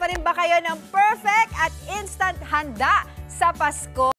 pa rin ba kayo ng perfect at instant handa sa Pasko?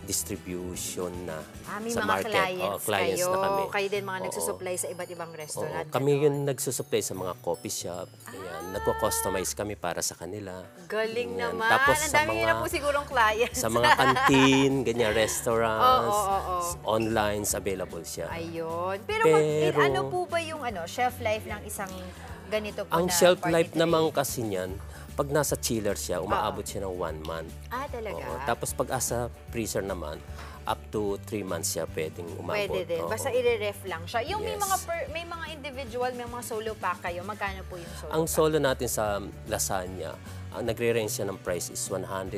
Distribution na may sa mga market. clients Na kami. Kayo din mga nagsusupply sa iba't ibang restaurant. Kami yung nagsusupply sa mga coffee shop. Nagko-customize kami para sa kanila. Galing naman. Tapos ang dami nyo na po sigurong clients. Sa mga canteen, ganyan, restaurants, online, available siya. Ayun. Pero ano po ba yung shelf life ng isang ganito po ang na shelf party life tray? naman kasi niyan, pag nasa chiller siya, umaabot siya ng 1 month. Talaga? Tapos pag asa freezer naman, up to 3 months siya pwedeng umabot. Pwede din. Basta i-ref lang siya. Yung may mga individual, may mga solo pack kayo, magkano po yung solo Ang pack? solo natin sa lasagna, ang nagre-range siya ng price is 150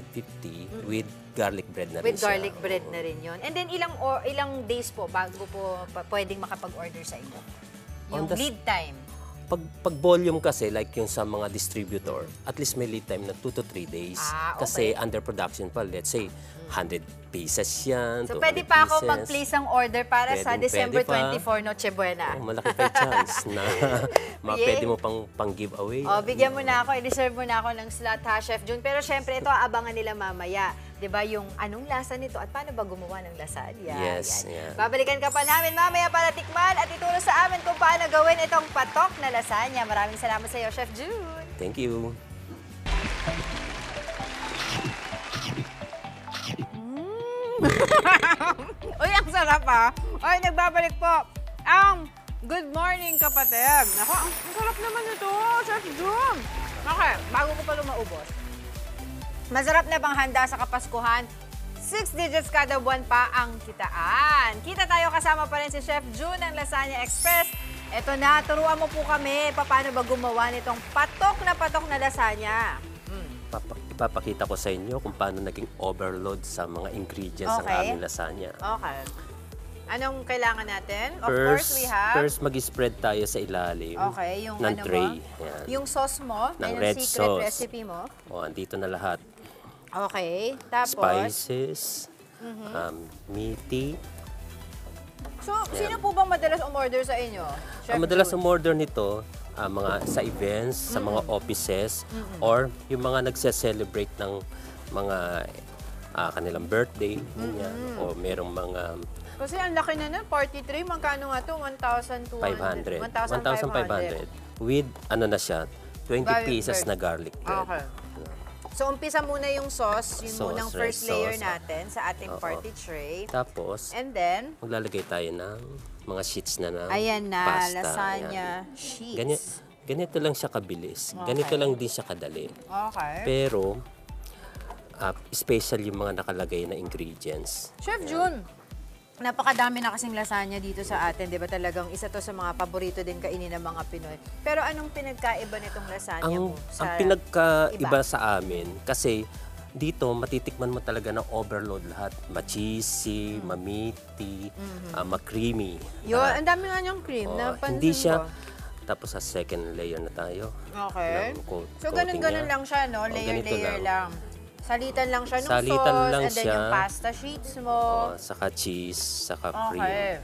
with garlic bread na rin With siya. garlic bread na rin yun. And then ilang days po bago po pwedeng makapag-order sa inyo? Yung lead time? Pag volume kasi, like yung sa mga distributor, at least may lead time na 2 to 3 days. Okay. Kasi under production pa, let's say, 100 pieces yan, So 200 pwede pa ako pieces. mag-place ng order para sa December 24, Noche Buena. Malaki pa yung chance na pwede mo pang giveaway. Bigyan mo na ako, i-reserve mo na ako ng slot ha, Chef June. Pero syempre, ito aabangan nila mamaya. 'Di ba yung anong lasa nito at paano ba gumawa ng lasagna? Yes, yan. Babalikan ka pa namin mamaya para tikman at ituro sa amin kung paano gawin itong patok na lasagna. Maraming salamat sa iyo, Chef June. Thank you. Uy, ang sarap Ay, nagbabalik po ang Good Morning Kapatid. Ako, ang sarap naman ito, Chef June. Okay, bago ko pa lumaubos. Masarap na bang handa sa Kapaskuhan? 6 digits kada buwan pa ang kitaan. Kita tayo, kasama pa rin si Chef June ng Lasagna Express. Ito na, turuan mo po kami paano ba gumawa nitong patok na lasagna. Ipapakita ko sa inyo kung paano naging overload sa mga ingredients ng aming lasagna. Okay. Anong kailangan natin? Of course, we have... First, mag-spread tayo sa ilalim ng tray. Yung sauce mo, ng red secret sauce. recipe mo. Andito na lahat. Okay. Tapos? Spices, meaty. So, sino po bang madalas umorder sa inyo? Ang madalas umorder nito, mga sa events, sa mga offices, or yung mga nagse-celebrate ng mga kanilang birthday, ganyan, o merong mga Kasi ang laki na nun, 43, magkano nga to? 1,200. 1,500 with ano na siya, 20 Garlic pieces bread. na garlic bread. Okay. So, umpisa muna yung sauce, yung Sauce, munang red first layer sauce. natin sa ating Oo. party tray. Tapos, And then, maglalagay tayo ng mga sheets na ng ayan na, pasta. lasagna Ayan. sheets. Ganito lang siya kabilis. Okay. Ganito lang din siya kadali. Okay. Pero, special yung mga nakalagay na ingredients. Chef Jun, napakadami na kasing lasagna dito sa atin, di ba? Talagang isa to sa mga paborito din kainin ng mga Pinoy. Pero anong pinagkaiba nitong lasagna mo? Ang pinagkaiba sa amin, kasi dito matitikman mo talaga ng overload lahat. Ma-cheesy, ma-meaty, ma-creamy. Yun, ang dami nga niyang cream. Oo, Napansin hindi siya, ko. tapos sa second layer na tayo. Okay. ng So, coating ganun-ganun niya. lang siya, no? Oo, ganito Layer-layer lang. Salitan lang siya ng Salitan sauce, lang and then siya. yung pasta sheets mo. Saka cheese, saka cream. Okay.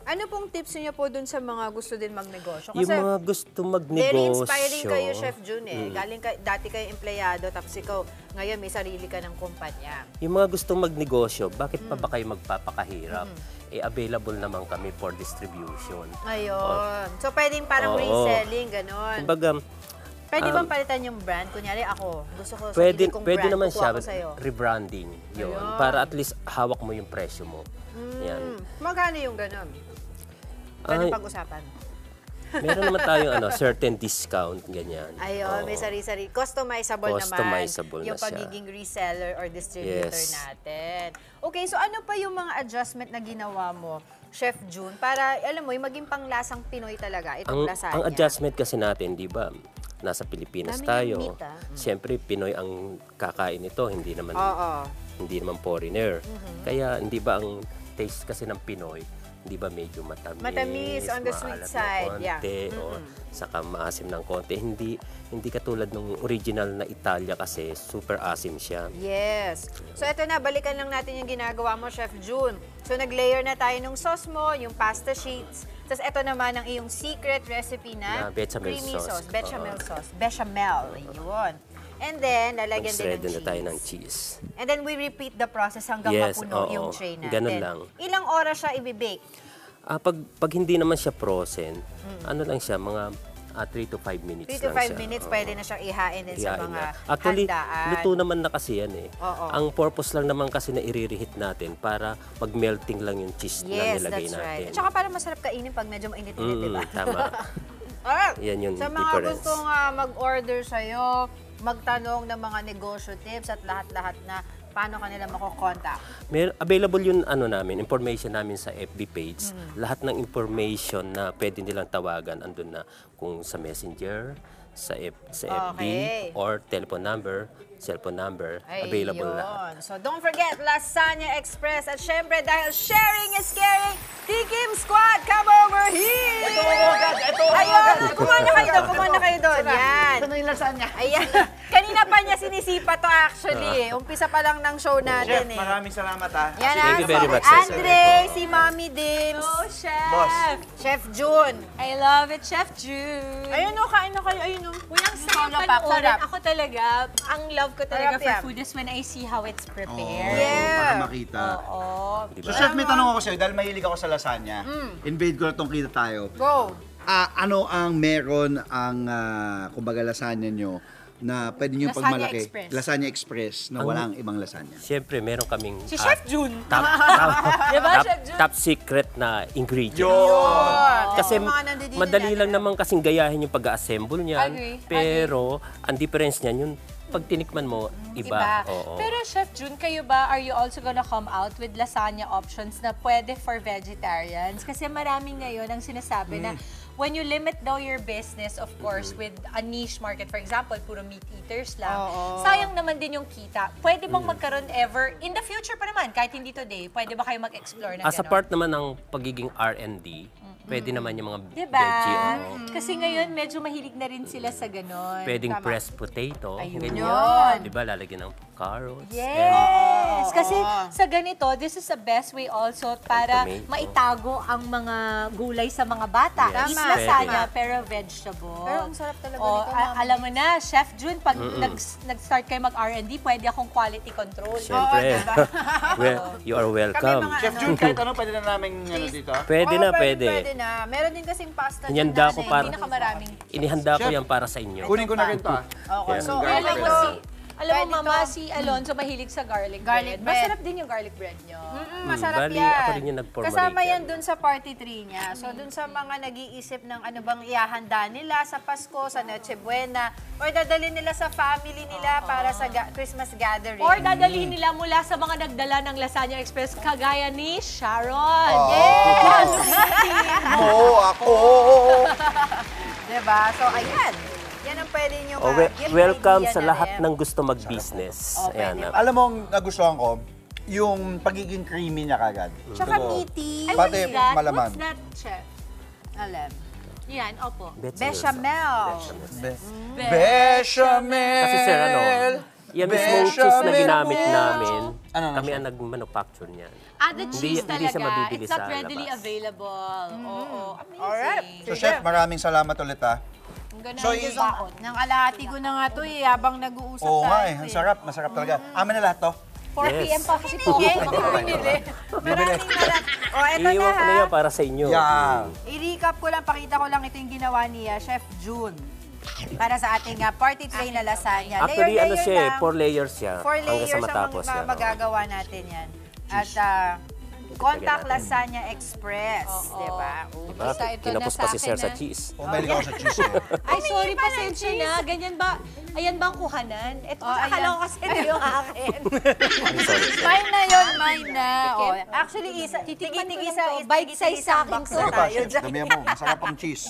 Ano pong tips niyo po dun sa mga gusto din magnegosyo? Yung mga gusto magnegosyo. very inspiring kayo, Chef Jun, eh. Galing dati kayo empleyado, tapos ikaw, ngayon may sarili ka ng kumpanya. Yung mga gusto magnegosyo, bakit pa ba kayo magpapakahirap? Available naman kami for distribution. Ayun. So, pwedeng parang Oo. reselling, ganon. Kumbaga, Pwede bang palitan yung brand? Kunyari ako, gusto ko pwede, sarili kong pwede brand, naman kukuha siya, ko sa'yo. rebranding. Yun. Ayun. Para at least hawak mo yung presyo mo. Yan. Magkano yung ganon? Pwede Ay, pag-usapan. meron naman tayong certain discount, ganyan. Ayun, Oo. may sari-sari. Customizable Customizable naman yung na siya. pagiging reseller or distributor Yes. natin. Okay, so ano pa yung mga adjustment na ginawa mo, Chef Jun, para, alam mo, yung maging panglasang Pinoy talaga, itong lasagna? Ang adjustment kasi natin, di ba, nasa Pilipinas Dami ng tayo. meat, ah. Siyempre, Pinoy ang kakain nito, hindi naman Oo. foreigner. Kaya hindi ba ang taste kasi ng Pinoy, hindi ba medyo matamis, Matamis, on the sweet maalat side, na yeah. konti, o saka maasim ng konti. Hindi katulad ng original na Italia kasi super asim siya. Yes. So, eto na, balikan lang natin yung ginagawa mo, Chef Jun. So, nag-layer na tayo ng sauce mo, yung pasta sheets. Tapos, eto naman ang iyong secret recipe na Na bechamel creamy sauce. Bechamel sauce. Bechamel. Yun. And then, lalagyan din ng Mag-shred na cheese. tayo ng cheese. And then, we repeat the process hanggang Yes, mapuno oo. yung tray natin. Ganun lang. Ilang oras siya ibibake? Pag hindi naman siya frozen, ano lang siya, mga 3 to 5 minutes 3 to lang 5 siya. minutes, Oo. pwede na siyang ihain din sa Ihain mga na. Actually, handaan. luto naman na kasi yan eh. Oo. Ang purpose lang naman kasi na i-reheat natin para mag-melting lang yung cheese na Yes, nilagay that's natin. right. At saka para masarap kainin pag medyo mainit-init, di ba? Tama. Alright. Yan yung Sa mga difference. gustong mag-order sa'yo, magtanong ng mga negosyo tips at lahat-lahat na paano kanila makokontak. Available yung information namin sa FB page. Lahat ng information na pwede nilang tawagan, andun na kung sa Messenger, sa FB, Okay. or telephone number, cellphone number, available Ayun. lahat. So don't forget, Lasagna Express. At syempre, dahil sharing is caring, Tikim Squad, come over here! Ito agad! Ayun, kumana kayo doon, kumana kayo doon. Yan. Ito na yung lasagna. Ayan. Kanina pa niya sinisipa to actually. Umpisa pa lang ng show Chef, natin eh. maraming salamat ha. Yan Thank you very much, si Cesar. Andre, si Mami Dims, Oh, Chef! Boss. Chef Jun. I love it, Chef June! Ayun o, kain na kayo. Ayun o. Uy, ang sarap Sarap, panoorin. sarap. Ako talaga, ang love ko talaga Sarap for yan. food is when I see how it's prepared. Yeah. Para makita. Oo. Diba? So chef, may tanong ako sa'yo dahil mahilig ako sa lasagna. Invade ko na tong kita tayo. Go. Ano ang meron ang kumbaga lasagna nyo na pwede nyo Lasagna pagmalaki? Express. Lasagna Express na walang ibang lasagna. Siyempre, meron kaming Si Chef June. top, Chef June? top secret na ingredient. Kasi Oo, mga nandidili madali natin. lang naman kasing gayahin yung pag-assemble niyan. Agree, Pero ang difference niyan, yung pag tinikman mo, iba. Oo. Pero Chef June, kayo ba, are you also gonna come out with lasagna options na pwede for vegetarians? Kasi marami ngayon ang sinasabi na when you limit daw your business, of course, with a niche market, for example, puro meat eaters lang, sayang naman din yung kita. Pwede bang magkaroon ever, in the future pa naman, kahit hindi today, pwede ba kayo mag-explore na As a gano'n? part naman ng pagiging R&D, Pwede naman yung mga Diba? veggie. oo. Kasi ngayon, medyo mahilig na rin sila sa ganon. Pwedeng pressed potato. Ayun. Ganyan. Di ba? Lalagyan ng carrots. Yes! Kasi sa ganito, this is the best way also para Tomato. maitago ang mga gulay sa mga bata. Yes, Eat pwede. lasagna, pero vegetable. Pero ang sarap talaga Oh, nito, Mami. alam mo na, Chef June, pag nag-start kayo mag-R&D, pwede akong quality control. Siyempre. Well, you are welcome. Chef June, kahit ano, pwede na namin ano dito? Pwede na, Pwede pwede. na. Meron din kasing pasta. Inihanda ko para, Pinakamaraming. inihanda ko Chef. yan para sa inyo. Kunin ko na rin to ah. Okay. So, Garlic alam bread. mo, Alam mo, Pwede Mama, to. si Alonzo mahilig sa garlic, Garlic bread. Masarap din yung garlic bread nyo. masarap bali, yan. ako rin yung nag-formulate Kasama yan yan. dun sa party tree niya. So, dun sa mga nag-iisip ng ano bang ihahanda nila sa Pasko, sa Noche Buena, or dadalhin nila sa family nila para sa Christmas gathering. Or dadalhin nila mula sa mga nagdala ng Lasagna Express, kagaya ni Sharon. Yes! Oo, ako! Diba? So, ayan. Yan ang pwede nyo Oh, gift welcome idea sa na lahat rin. ng gusto mag-business. Ayan. Alam mo, ang nagustuhan ko, yung pagiging creamy niya kagad. Tsaka Totoo. meaty. Ay, Pati what's that? malaman. What's that, Chef? Alam. Yan, opo. Bechamel. Bechamel! Kasi sir, ano, yan mismong cheese na ginamit namin, Ano na kami siya? ang nag-manufacture niyan. The cheese hindi siya talaga, mabibili it's not sa readily labas. available. Oo, amazing. Alright. So, Chef, maraming salamat ulit ah. Ang ganda So, ng i- baon. Nang alahati ko na nga to eh, habang nag-uusap Oo nga tayo eh, ang sarap, masarap talaga. Amin na lahat to. 4 Yes. p.m. pa kasi po ako Okay. kumakain. Maraming O, eto na Iiwan ko na ha. yan para sa inyo. Yeah. I-recap ko lang, pakita ko lang ito yung ginawa ni Chef June. Para sa ating party tray na lasagna. Actually, ano siya eh, lang. 4 layers siya. 4 hanggang layers sa ang matapos yan. magagawa natin yan. At Contact Lasagna Express, di ba? Diba? Basta ito Kinapos na pa sa si Sir akin sa na. cheese. Umahilig ako sa cheese eh. Ay, sorry, pasensya na. Ganyan ba? Ayan ba ang kuhanan? Ito, akala ko kasi ito yung akin. Mine na yun, mine na. O, Tikip. actually, Titikman ko tigi-tigisa, lang to. Bite size sa akin to. Sige pa, tayo Chef, dyan. damihan mo. Masarap ang cheese.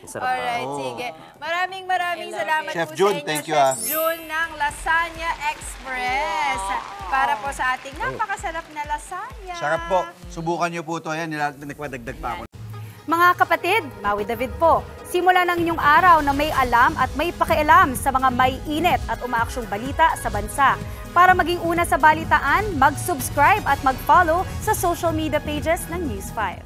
Masarap Alright, pa. sige. Maraming I love salamat it. Chef po June, sa inyo, thank you, Chef ah. June ng Lasagna Express. Para po sa ating napakasarap na lasagna. Sarap po. Subukan niyo po ito. Ayan, nagpadagdag pa ako. Mga kapatid, Maui David po. Simula ng inyong araw na may alam at may pakialam sa mga may init at umaaksyong balita sa bansa. Para maging una sa balitaan, mag-subscribe at mag-follow sa social media pages ng News 5.